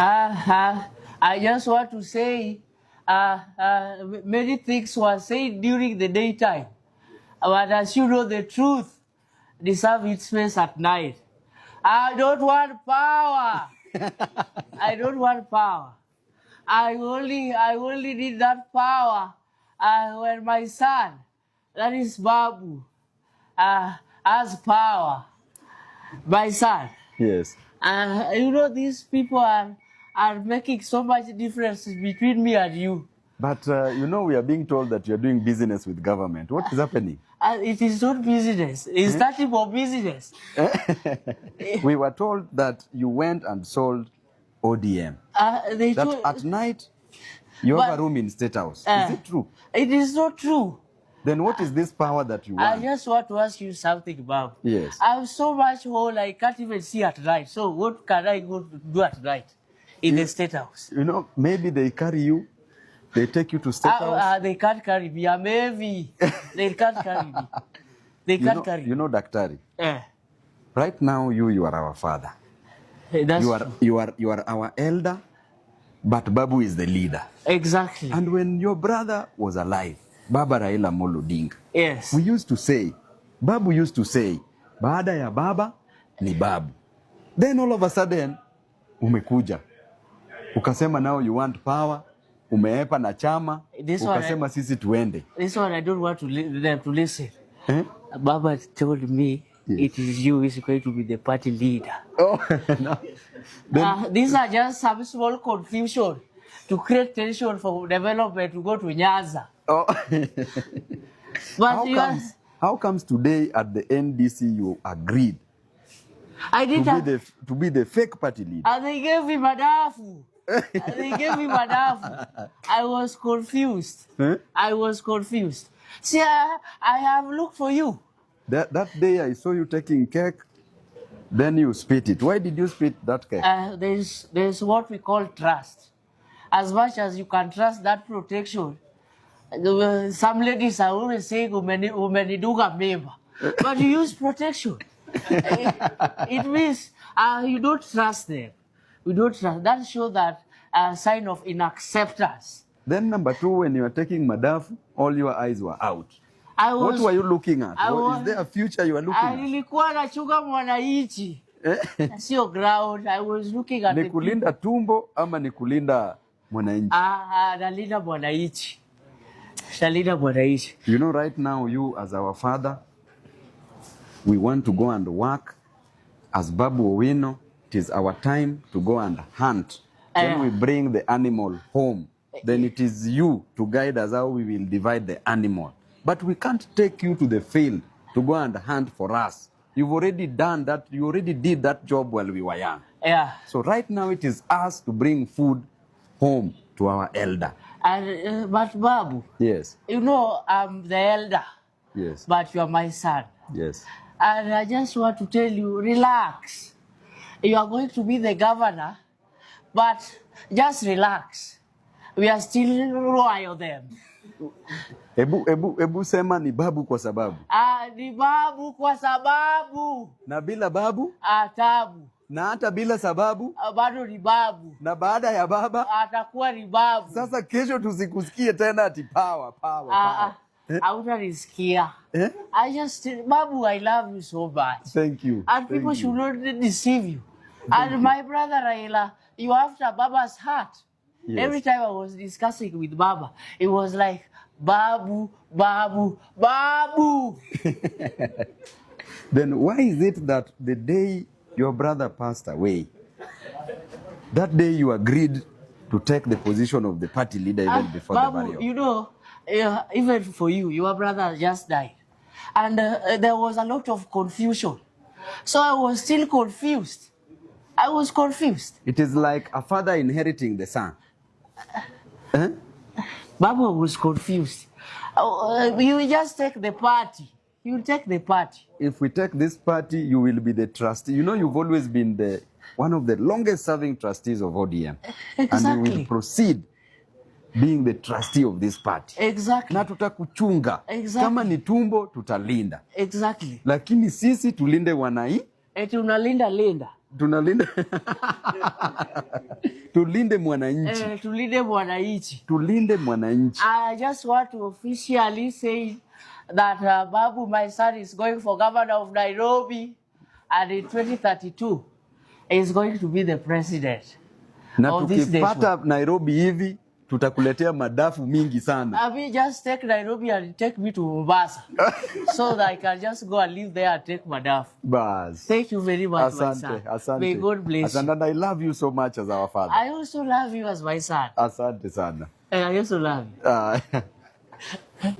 I just want to say many things were said during the daytime, but as you know, the truth deserves its space at night. I don't want power. I don't want power. I only need that power when my son, that is Babu, has power. My son. Yes. You know, these people are making so much difference between me and you. But you know, we are being told that you're doing business with government. What is happening? It is not business. It's starting for business. We were told that you went and sold ODM. That at night, you have a room in State House. Is it true? It is not true. Then what is this power that you want? I just want to ask you something about. Yes. I have so much hole I can't even see at night. So what can I go do at night in the State House? You know, maybe they carry you. They take you to State House. They can't carry me. I'm heavy. They can't carry me. They can't carry me. You know, Daktari. Right now, you are our father. That's you are our elder, but Babu is the leader. Exactly. And when your brother was alive, Baba Raila Amolo Odinga. Yes. We used to say, Babu used to say, baada ya baba ni babu. Then all of a sudden, umekuja. Ukasema now you want power. Umeepa na chama. Ukasema sisi tuende. This one I don't want them to listen. Baba told me it is you who is going to be the party leader. Oh, no. These are just some small confusion to create tension for development to go to Nyanza. Oh. But how comes today at the NDC you agreed to be the fake party leader? And they gave him a dafu. I was confused. I was confused. See, I have looked for you. That day I saw you taking cake, then you spit it. Why did you spit that cake? There's what we call trust. As much as you can trust that protection, some ladies are always saying, umeniduga mema. But you use protection. It means you don't trust them. We don't trust. That shows that sign of inacceptance. Then number two, when you are taking madafu, all your eyes were out. What were you looking at? Is there a future you are looking at? Nilikuwa nachunga mwananchi. Sio ground. I was looking at Nikulinda tumbo ama nikulinda mwananchi? Nalinda mwananchi. Nalinda mwananchi. You know, right now, you as our father, we want to go and work. As Babu Owino, it is our time to go and hunt. Then we bring the animal home. Then it is you to guide us how we will divide the animal. But we can't take you to the field to go and hunt for us. You've already done that. You already did that job while we were young. Yeah. So right now it is us to bring food home to our elder. But Babu. Yes. You know, I'm the elder. Yes. But you are my son. Yes. And I just want to tell you, relax. You are going to be the governor, but just relax. We are still royal them. Ebu sema ni babu kwa sababu. Ni babu kwa sababu. Na bila babu? Tabu. Na hata bila sababu? Bado ni babu. Na baada ya baba? Atakuwa ni babu. Sasa kesho tusikusikie tena ati power. Hautanisikia. Babu, I love you so much. Thank you. And people should not deceive you. And my brother Raila, you after Baba's heart. Yes. Every time I was discussing with Baba, it was like, Babu, Babu, Babu. Then why is it that the day your brother passed away, that day you agreed to take the position of the party leader even before Babu, the burial? You know, even for you, your brother just died. And there was a lot of confusion. So I was still confused. I was confused. It is like a father inheriting the son. Babu was confused. You just take the party. You take the party. If we take this party, you will be the trustee. You know, you've always been one of the longest serving trustees of ODM. Exactly. And you will proceed being the trustee of this party. Exactly. Na tutakuchunga. Exactly. Kama ni tumbo, tutalinda. Exactly. Lakini sisi tulinde wanai. Tunalinda. Tunalinda. tulinde mwananchi. Tulinde mwananchi. Tulinde mwananchi. I just want to officially say that Babu, my son, is going for governor of Nairobi, and in 2032 is going to be the president. Na tukipata Nairobi hivi tutakuletea madafu mingi sana. I will just take Nairobi and take me to Mombasa so that I can just go and live there and take madafu. Bas. Thank you very much, my son. Asante. May God bless you. And I love you so much as our father. I also love you as my son. Asante sana. And I also love you.